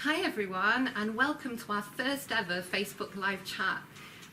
Hi everyone, and welcome to our first ever Facebook live chat.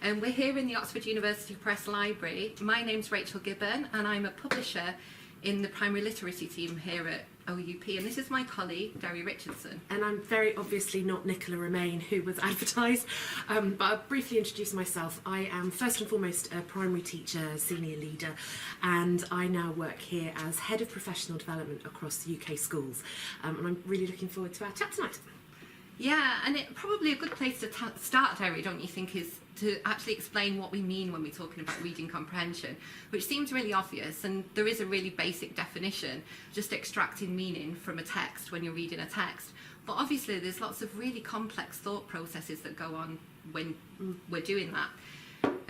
We're here in the Oxford University Press Library. My name's Rachel Gibbon and I'm a publisher in the primary literacy team here at OUP, and this is my colleague Derry Richardson. And I'm very obviously not Nicola Romain, who was advertised, but I'll briefly introduce myself. I am first and foremost a primary teacher, senior leader, and I now work here as Head of Professional Development across the UK schools. And I'm really looking forward to our chat tonight. Yeah, and probably a good place to start, Derry, don't you think, is to actually explain what we mean when we're talking about reading comprehension, which seems really obvious, and there is a really basic definition, just extracting meaning from a text when you're reading a text. But obviously there's lots of really complex thought processes that go on when we're doing that.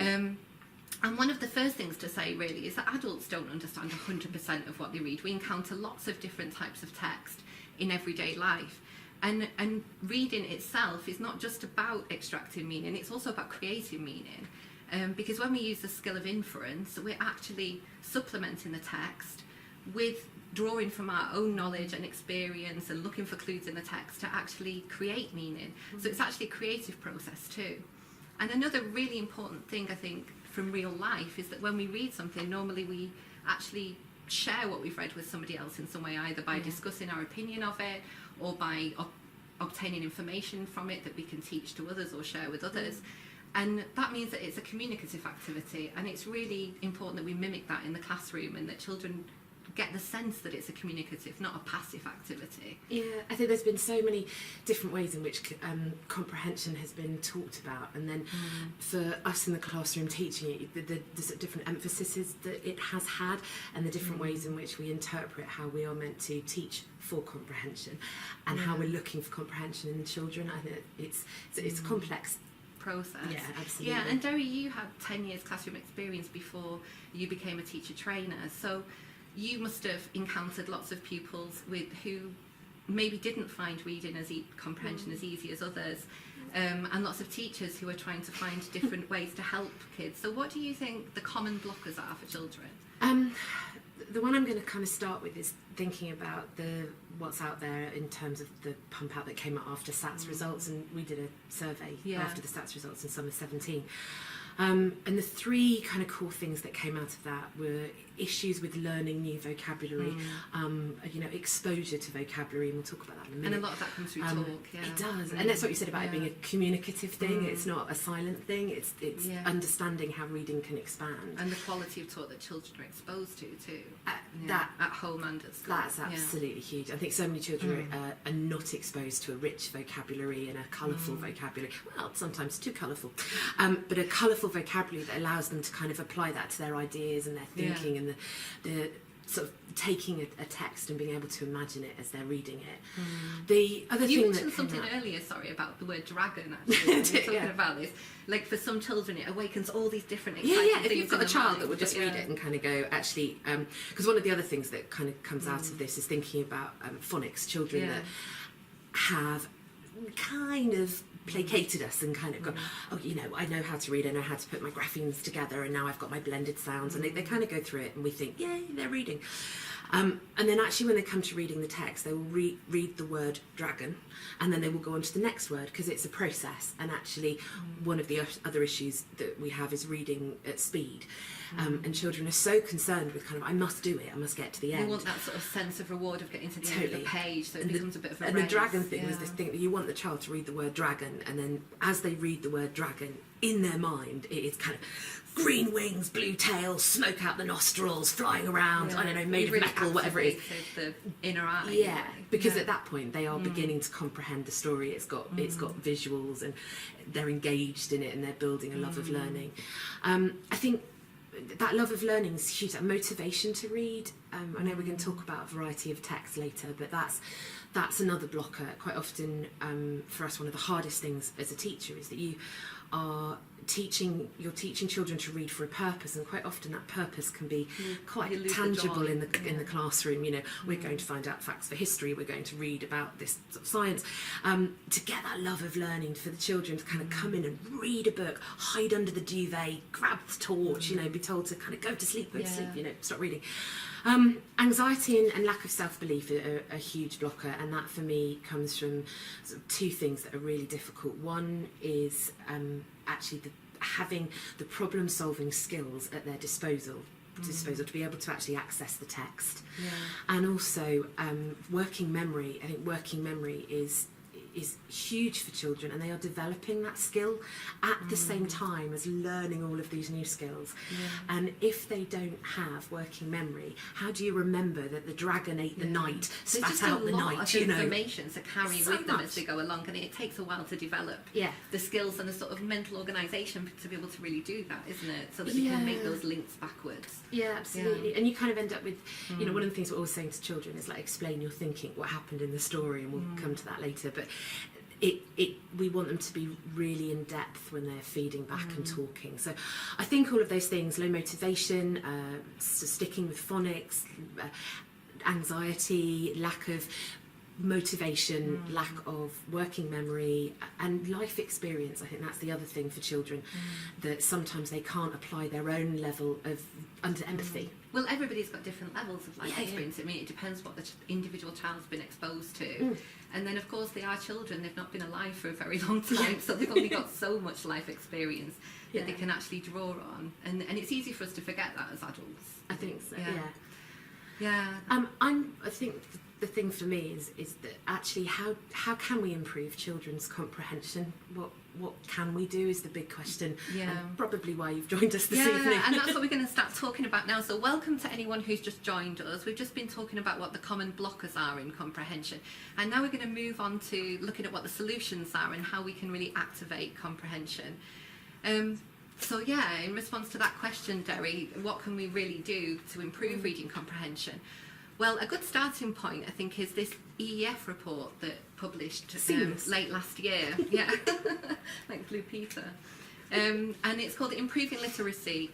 And one of the first things to say really is that adults don't understand 100% of what they read. We encounter lots of different types of text in everyday life. And reading itself is not just about extracting meaning, it's also about creating meaning. Because when we use the skill of inference, we're actually supplementing the text with drawing from our own knowledge and experience and looking for clues in the text to actually create meaning. So it's actually a creative process too. And another really important thing, I think, from real life is that when we read something, normally we actually share what we've read with somebody else in some way, either by discussing our opinion of it or by obtaining information from it that we can teach to others or share with others. And that means that it's a communicative activity, and it's really important that we mimic that in the classroom and that children get the sense that it's a communicative, not a passive activity. Yeah, I think there's been so many different ways in which comprehension has been talked about, and then for us in the classroom teaching it, the sort of different emphases that it has had, and the different ways in which we interpret how we are meant to teach for comprehension, and how we're looking for comprehension in the children. I think it's a complex process. Yeah, absolutely. Yeah, and Derry, you had 10 years classroom experience before you became a teacher trainer, so you must have encountered lots of pupils who maybe didn't find reading comprehension as easy as others, and lots of teachers who are trying to find different ways to help kids. So what do you think the common blockers are for children? The one I'm going to kind of start with is thinking about what's out there in terms of the pump out that came out after SATs results, and we did a survey after the SATs results in summer 17. And the three kind of core things that came out of that were issues with learning new vocabulary, exposure to vocabulary, and we'll talk about that in a minute. And a lot of that comes through talk, It does, and that's what you said about it being a communicative thing. It's not a silent thing, it's understanding how reading can expand. And the quality of talk that children are exposed to too, that at home and at school. That's absolutely huge. I think so many children are not exposed to a rich vocabulary and a colourful vocabulary. Well, sometimes too colourful, but a colourful vocabulary that allows them to kind of apply that to their ideas and their thinking and the sort of taking a text and being able to imagine it as they're reading it. The other you thing mentioned something earlier, about the word dragon. Actually, when we were talking about this. Like for some children, it awakens all these different exciting things. If you've got a child that will just read it and kind of go, actually, because one of the other things that kind of comes out of this is thinking about phonics. Children that have kind of placated us and kind of gone, I know how to read, I know how to put my graphemes together, and now I've got my blended sounds, and they kind of go through it and we think, yay, they're reading. And then actually when they come to reading the text, they will read the word dragon, and then they will go on to the next word, because it's a process. And actually one of the other issues that we have is reading at speed. And children are so concerned with kind of, I must do it, I must get to the end. They want that sort of sense of reward of getting to the end of the page, so it becomes a bit of a race. And the dragon thing is this thing that you want the child to read the word dragon, and then as they read the word dragon, in their mind it is kind of green wings, blue tail, smoke out the nostrils, flying around, I don't know, made of metal, whatever it is. The inner eye. Yeah, because at that point they are beginning to comprehend the story. It's got visuals, and they're engaged in it, and they're building a love of learning. I think that love of learning is huge. That motivation to read. I know we're going to talk about a variety of texts later, but that's another blocker. Quite often, for us, one of the hardest things as a teacher is that you are you're teaching children to read for a purpose, and quite often that purpose can be quite You lose the tangible joy. in the classroom. You know, we're going to find out facts for history, we're going to read about this sort of science, to get that love of learning for the children to kind of come in and read a book, hide under the duvet, grab the torch, you know, be told to kind of go to sleep, you know, stop reading. Anxiety and lack of self-belief are a huge blocker, and that for me comes from sort of two things that are really difficult. One is actually having the problem-solving skills at their disposal to be able to actually access the text, and also working memory. I think working memory is huge for children, and they are developing that skill at the same time as learning all of these new skills. And if they don't have working memory, how do you remember that the dragon ate the knight, spat out the night? There's just a lot of information to carry with them as they go along, and it takes a while to develop the skills and the sort of mental organisation to be able to really do that, isn't it? So that they can make those links backwards. Yeah, absolutely. And you kind of end up with, you know, one of the things we're always saying to children is like, explain your thinking, what happened in the story, and we'll come to that later. But we want them to be really in depth when they're feeding back and talking. So I think all of those things, low motivation, sticking with phonics, anxiety, lack of motivation, lack of working memory, and life experience. I think that's the other thing for children, that sometimes they can't apply their own level of empathy. Well, everybody's got different levels of life experience. I mean, it depends what the individual child's been exposed to. And then, of course, they are children. They've not been alive for a very long time, so they've only got so much life experience that they can actually draw on. And it's easy for us to forget that as adults. I think so, Yeah. I think the thing for me is that actually how can we improve children's comprehension? What can we do is the big question. And probably why you've joined us this evening. And that's what we're going to start talking about now. So welcome to anyone who's just joined us. We've just been talking about what the common blockers are in comprehension, and now we're going to move on to looking at what the solutions are and how we can really activate comprehension. So in response to that question, Derry, what can we really do to improve reading comprehension? Well, a good starting point, I think, is this EEF report that published late last year. Like Blue Peter. And it's called Improving Literacy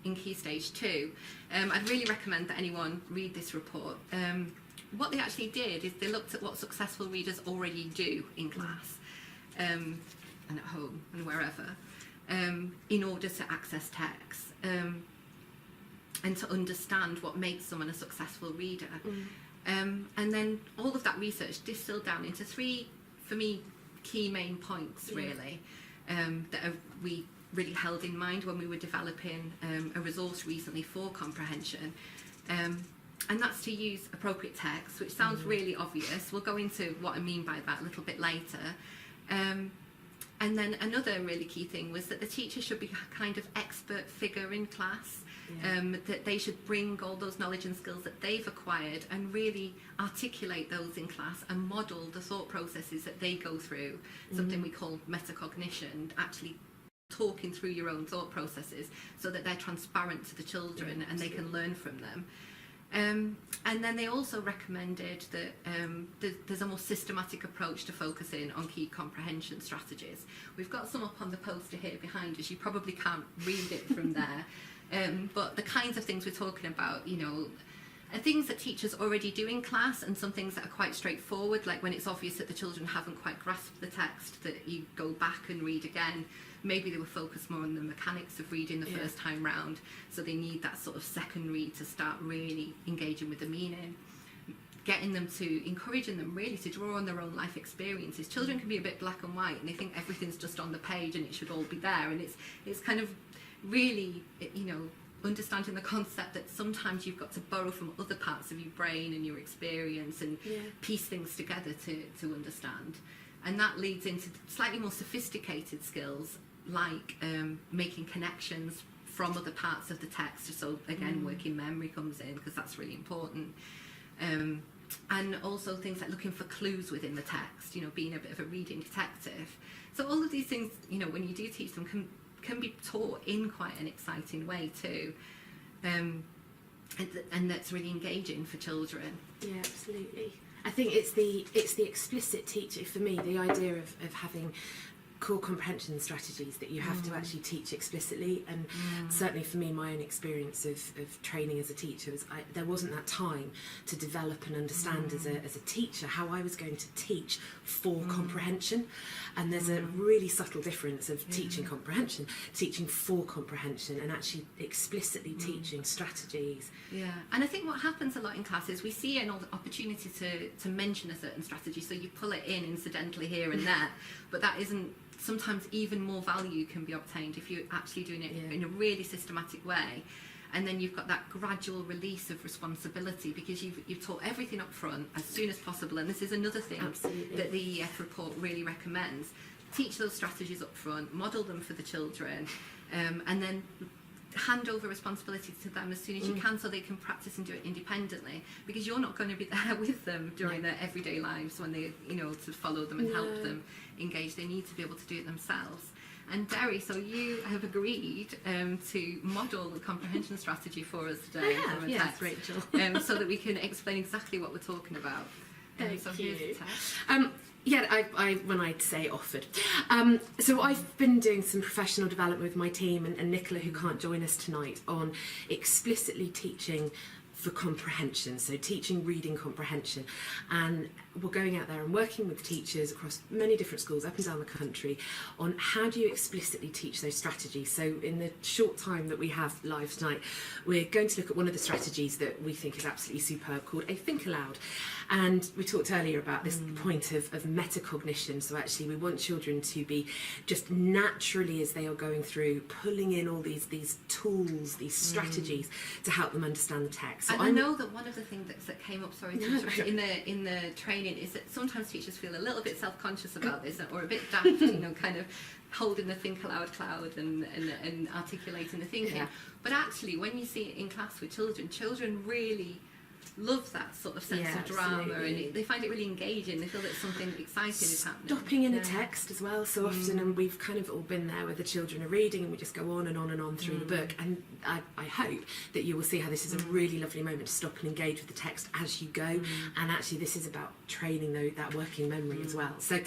in Key Stage 2. I'd really recommend that anyone read this report. What they actually did is they looked at what successful readers already do in class and at home and wherever in order to access text. And to understand what makes someone a successful reader. And then all of that research distilled down into three, for me, key main points, really, that we really held in mind when we were developing a resource recently for comprehension. And that's to use appropriate text, which sounds really obvious. We'll go into what I mean by that a little bit later. And then another really key thing was that the teacher should be a kind of expert figure in class. That they should bring all those knowledge and skills that they've acquired and really articulate those in class and model the thought processes that they go through, something we call metacognition, actually talking through your own thought processes so that they're transparent to the children and they can learn from them. And then they also recommended that there's a more systematic approach to focusing on key comprehension strategies. We've got some up on the poster here behind us. You probably can't read it from there. But the kinds of things we're talking about, you know, are things that teachers already do in class, and some things that are quite straightforward, like when it's obvious that the children haven't quite grasped the text, that you go back and read again. Maybe they were focused more on the mechanics of reading the first time round, so they need that sort of second read to start really engaging with the meaning. Encouraging them really to draw on their own life experiences. Children can be a bit black and white, and they think everything's just on the page and it should all be there, and it's kind of really, you know, understanding the concept that sometimes you've got to borrow from other parts of your brain and your experience and piece things together to understand. And that leads into slightly more sophisticated skills like making connections from other parts of the text. So again, working memory comes in because that's really important. And also things like looking for clues within the text, you know, being a bit of a reading detective. So all of these things, you know, when you do teach them can be taught in quite an exciting way too, and that's really engaging for children. Yeah, absolutely. I think it's the explicit teaching for me. The idea of having core comprehension strategies that you have to actually teach explicitly, and certainly for me, my own experience of training as a teacher was there wasn't that time to develop and understand as a teacher how I was going to teach for comprehension. And there's a really subtle difference of teaching comprehension, teaching for comprehension, and actually explicitly teaching strategies. Yeah, and I think what happens a lot in classes, we see an opportunity to mention a certain strategy, so you pull it in incidentally here and there, but that isn't, sometimes even more value can be obtained if you're actually doing it in a really systematic way. And then you've got that gradual release of responsibility because you've taught everything up front as soon as possible. And this is another thing that the EEF report really recommends. Teach those strategies up front, model them for the children, and then hand over responsibility to them as soon as you can, so they can practice and do it independently, because you're not going to be there with them during their everyday lives when they, to follow them and help them engage. They need to be able to do it themselves. And Derry, so you have agreed to model the comprehension strategy for us today. Yes, Rachel. So that we can explain exactly what we're talking about. So here's the text. I when I say offered. So I've been doing some professional development with my team and Nicola, who can't join us tonight, on explicitly teaching for comprehension, so teaching reading comprehension. And we're going out there and working with teachers across many different schools up and down the country on how do you explicitly teach those strategies. So in the short time that we have live tonight, we're going to look at one of the strategies that we think is absolutely superb, called a Think Aloud. And we talked earlier about this point of metacognition. So actually we want children to be just naturally, as they are going through, pulling in all these tools, these strategies to help them understand the text. So and I know that one of the things that came up, in the training, is that sometimes teachers feel a little bit self-conscious about this, or a bit daft, kind of holding the Think Aloud cloud and articulating the thinking. Yeah. But actually, when you see it in class with children really love that sort of sense of drama, absolutely. And they find it really engaging. They feel that something exciting is happening. Stopping in a text as well, so often, and we've kind of all been there where the children are reading and we just go on and on and on through the book. And I hope that you will see how this is a really lovely moment to stop and engage with the text as you go. And actually this is about training that working memory as well. So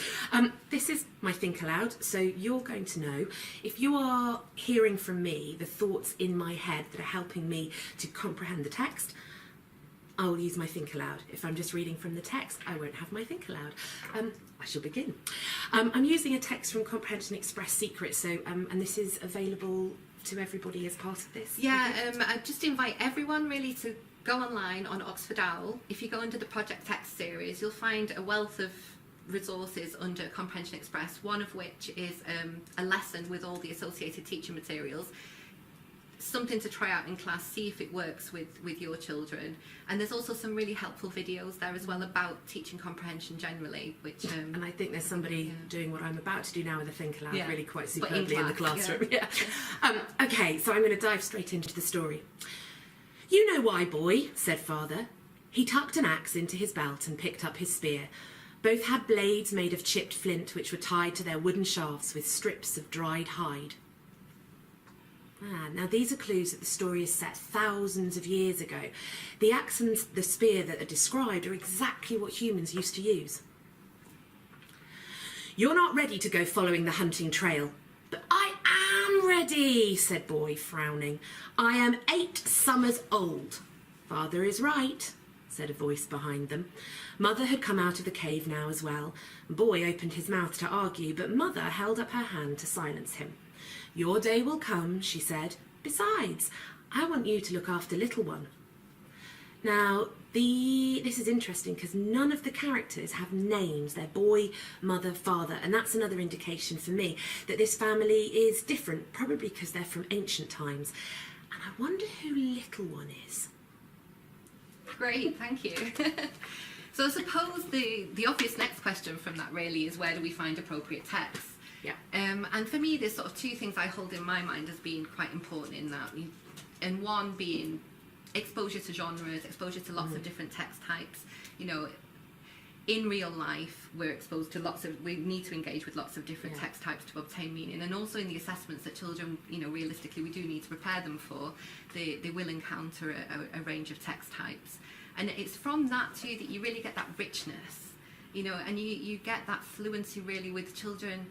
this is my Think Aloud. So you're going to know, if you are hearing from me the thoughts in my head that are helping me to comprehend the text, I will use my Think Aloud. If I'm just reading from the text, I won't have my Think Aloud. I shall begin. I'm using a text from Comprehension Express Secret, so and this is available to everybody as part of this. Yeah, I just invite everyone really to go online on Oxford Owl. If you go under the Project Text series, you'll find a wealth of resources under Comprehension Express, one of which is a lesson with all the associated teaching materials. Something to try out in class, see if it works with your children. And there's also some really helpful videos there as well about teaching comprehension generally, which and I think there's somebody doing what I'm about to do now with a Think Aloud really quite superbly in the classroom. Okay, so I'm going to dive straight into the story. "You know why, boy," said father. He tucked an axe into his belt and picked up his spear. Both had blades made of chipped flint, which were tied to their wooden shafts with strips of dried hide. Now these are clues that the story is set thousands of years ago. The axe and the spear that are described are exactly what humans used to use. "You're not ready to go following the hunting trail." "But I am ready," said boy, frowning. "I am 8 summers old." "Father is right," said a voice behind them. Mother had come out of the cave now as well. Boy opened his mouth to argue, but Mother held up her hand to silence him. "Your day will come," she said. "Besides, I want you to look after little one." Now, this is interesting because none of the characters have names. They're boy, mother, father, and that's another indication for me that this family is different, probably because they're from ancient times. And I wonder who little one is. Great, thank you. So I suppose the obvious next question from that really is, where do we find appropriate text? Yeah. And for me, there's sort of 2 things I hold in my mind as being quite important in that. And one being exposure to genres, exposure to lots of different text types. In real life, we're exposed to we need to engage with lots of different text types to obtain meaning. And also in the assessments that children, realistically, we do need to prepare them for, they will encounter a range of text types. And it's from that too that you really get that richness, and you get that fluency really with children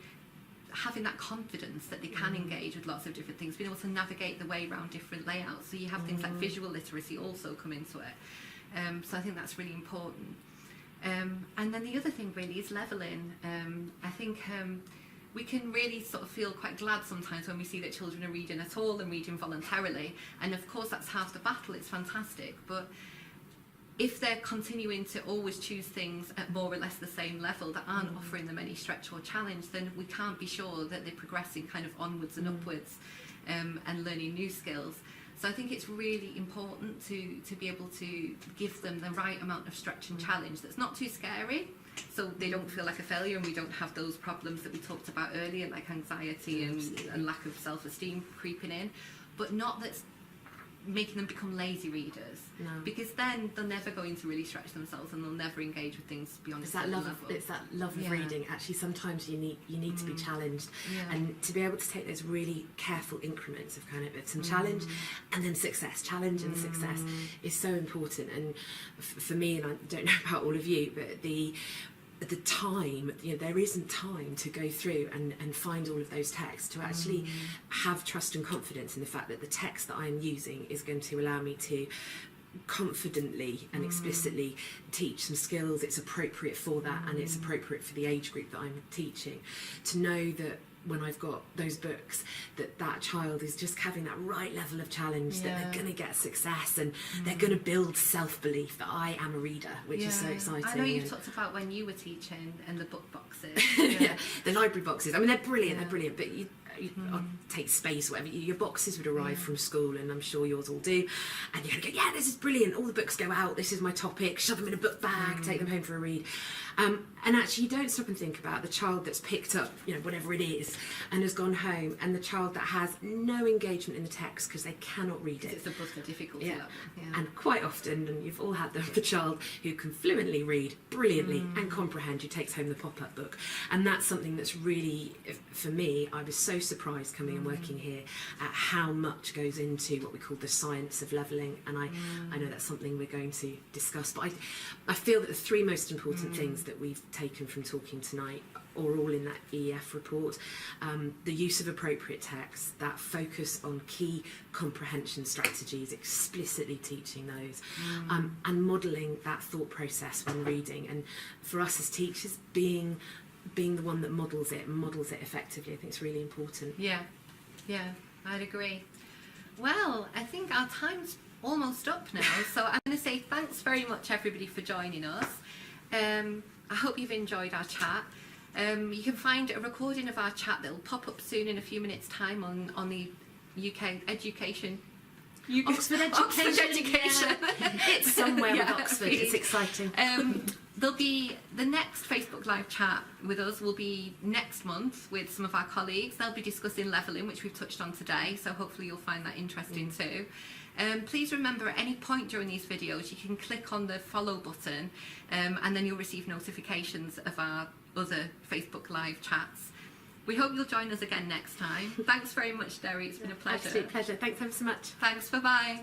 having that confidence that they can engage with lots of different things, being able to navigate the way around different layouts. So you have things like visual literacy also come into it. So I think that's really important. And then the other thing really is levelling. I think we can really sort of feel quite glad sometimes when we see that children are reading at all and reading voluntarily. And of course that's half the battle, it's fantastic. But if they're continuing to always choose things at more or less the same level that aren't offering them any stretch or challenge, then we can't be sure that they're progressing kind of onwards and upwards and learning new skills. So I think it's really important to be able to give them the right amount of stretch and challenge that's not too scary, so they don't feel like a failure and we don't have those problems that we talked about earlier, like anxiety and lack of self-esteem creeping in, but not that's making them become lazy readers. No. Because then they're never going to really stretch themselves and they'll never engage with things beyond It's a certain that love level. of, it's that love of reading. Actually, sometimes you need to be challenged, and to be able to take those really careful increments of kind of some challenge and then success. Challenge and success is so important. And for me, and I don't know about all of you, but at the time, there isn't time to go through and find all of those texts, to actually have trust and confidence in the fact that the text that I'm using is going to allow me to confidently and explicitly teach some skills. It's appropriate for that, and it's appropriate for the age group that I'm teaching. To know that when I've got those books, that child is just having that right level of challenge, that they're going to get success, and they're going to build self-belief that I am a reader, which is so exciting. I know you've talked about when you were teaching and the book boxes. The library boxes. I mean, they're brilliant, but I'll take space, whatever. Your boxes would arrive from school, and I'm sure yours all do, and you're going to go, yeah, this is brilliant, all the books go out, this is my topic, shove them in a book bag, take them home for a read. And actually, you don't stop and think about the child that's picked up, whatever it is, and has gone home, and the child that has no engagement in the text because they cannot read it. It's above the difficulty level. Yeah. And quite often, and you've all had them, the child who can fluently read brilliantly and comprehend, who takes home the pop-up book. And that's something that's really, for me, I was so surprised coming and working here at how much goes into what we call the science of levelling. And I know that's something we're going to discuss, but I feel that the three most important things that we've taken from talking tonight are all in that EF report. The use of appropriate text, that focus on key comprehension strategies, explicitly teaching those, and modelling that thought process when reading. And for us as teachers, being the one that models it effectively, I think it's really important. Yeah, I'd agree. Well, I think our time's almost up now, so I'm going to say thanks very much everybody for joining us. I hope you've enjoyed our chat. You can find a recording of our chat that will pop up soon in a few minutes' time on the UK Education. Oxford Education. Yeah. It's somewhere with Oxford. It's exciting. There'll be the next Facebook Live chat with us will be next month with some of our colleagues. They'll be discussing levelling, which we've touched on today, so hopefully you'll find that interesting too. Please remember, at any point during these videos you can click on the follow button, and then you'll receive notifications of our other Facebook Live chats. We hope you'll join us again next time. Thanks very much, Derry. It's been a pleasure. Absolute pleasure. Thanks ever so much. Thanks. Bye-bye.